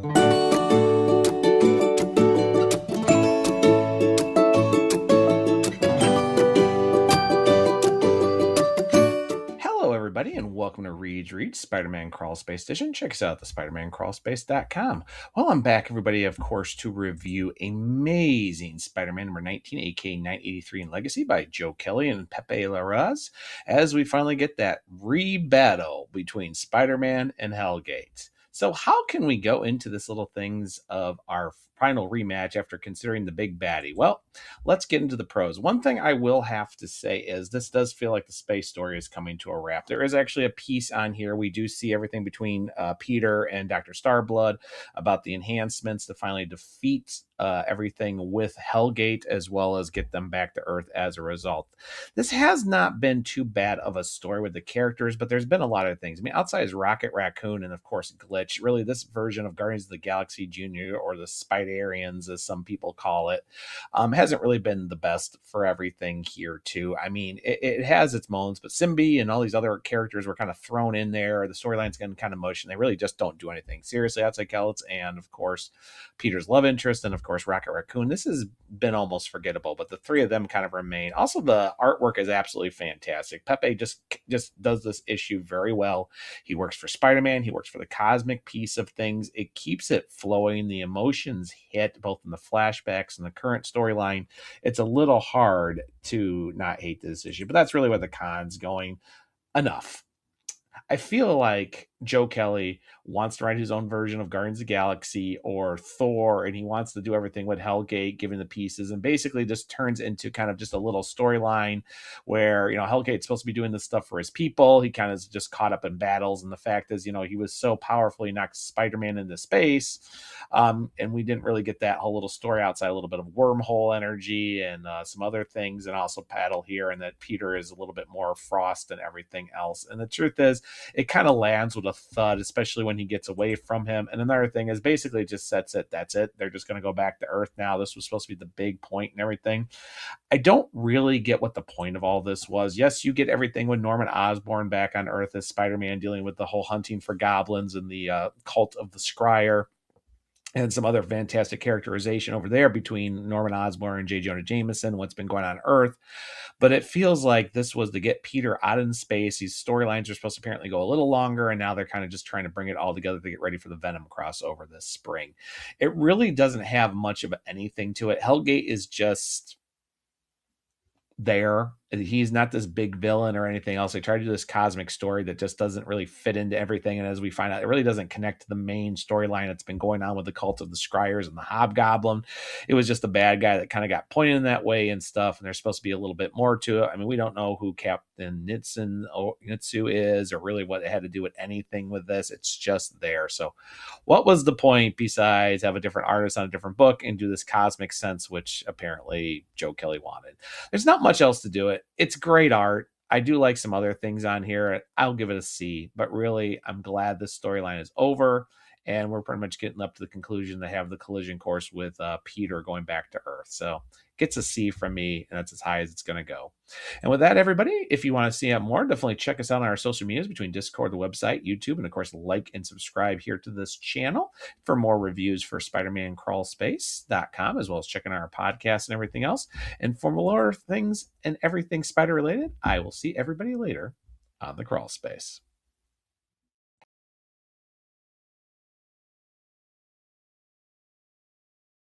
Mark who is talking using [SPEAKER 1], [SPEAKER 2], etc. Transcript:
[SPEAKER 1] Hello, everybody, and welcome to Read Spider-Man Crawl Space Edition. Check us out at the SpidermanCrawlspace.com. Well, I'm back, everybody, of course, to review Amazing Spider-Man number 19, aka 983 in Legacy by Joe Kelly and Pepe Larraz, as we finally get that re-battle between Spider-Man and Hellgate. So how can we go into this little things of our final rematch after considering the big baddie? Well, let's get into the pros. One thing I will have to say is this does feel like the space story is coming to a wrap. There is actually a piece on here. We do see everything between Peter and Dr. Starblood about the enhancements to finally defeat everything with Hellgate, as well as get them back to Earth as a result. This has not been too bad of a story with the characters, but there's been a lot of things. I mean, outside is Rocket Raccoon and, of course, Glitch. Really, this version of Guardians of the Galaxy Jr., or the Spiderians, as some people call it, hasn't really been the best for everything here, too. I mean, it has its moments, but Symbi and all these other characters were kind of thrown in there. The storyline's getting kind of mush, and they really just don't do anything. Seriously, outside Kellett's and, of course, Peter's love interest, and, of course, Rocket Raccoon. This has been almost forgettable, but the three of them kind of remain. Also, the artwork is absolutely fantastic. Pepe just does this issue very well. He works for Spider-Man. He works for the cosmic piece of things. It keeps it flowing. The emotions hit both in the flashbacks and the current storyline. It's a little hard to not hate this issue, but that's really where the con's going. Enough. I feel like Joe Kelly wants to write his own version of Guardians of the Galaxy or Thor, and he wants to do everything with Hellgate, giving the pieces, and basically just turns into kind of just a little storyline where, Hellgate's supposed to be doing this stuff for his people. He kind of just caught up in battles, and the fact is, he was so powerful, he knocked Spider-Man into space, and we didn't really get that whole little story outside a little bit of wormhole energy and some other things, and also Paddle here, and that Peter is a little bit more Frost and everything else. And the truth is, it kind of lands with a thud, especially when he gets away from him. And another thing is basically just sets it. That's it. They're just going to go back to Earth now. This was supposed to be the big point and everything. I don't really get what the point of all this was. Yes, you get everything with Norman Osborn back on Earth as Spider-Man, dealing with the whole hunting for goblins and the cult of the Scryer, and some other fantastic characterization over there between Norman Osborn and J. Jonah Jameson, what's been going on Earth. But it feels like this was to get Peter out in space. These storylines are supposed to apparently go a little longer, and now they're kind of just trying to bring it all together to get ready for the Venom crossover this spring. It really doesn't have much of anything to it. Hellgate is just there. He's not this big villain or anything else. They try to do this cosmic story that just doesn't really fit into everything. And as we find out, it really doesn't connect to the main storyline that's been going on with the cult of the Scryers and the Hobgoblin. It was just a bad guy that kind of got pointed in that way and stuff. And there's supposed to be a little bit more to it. I mean, we don't know who Captain Nitsu is, or really what it had to do with anything with this. It's just there. So what was the point besides have a different artist on a different book and do this cosmic sense, which apparently Joe Kelly wanted? There's not much else to do it. It's great art. I do like some other things on here. I'll give it a C, but really, I'm glad this storyline is over, and we're pretty much getting up to the conclusion to have the collision course with Peter going back to Earth. So gets a C from me, and that's as high as it's going to go. And with that, everybody, if you want to see more, definitely check us out on our social medias between Discord, the website, YouTube, and of course, like and subscribe here to this channel for more reviews for SpidermanCrawlspace.com, as well as checking out our podcast and everything else. And for more things and everything spider related, I will see everybody later on the Crawl Space.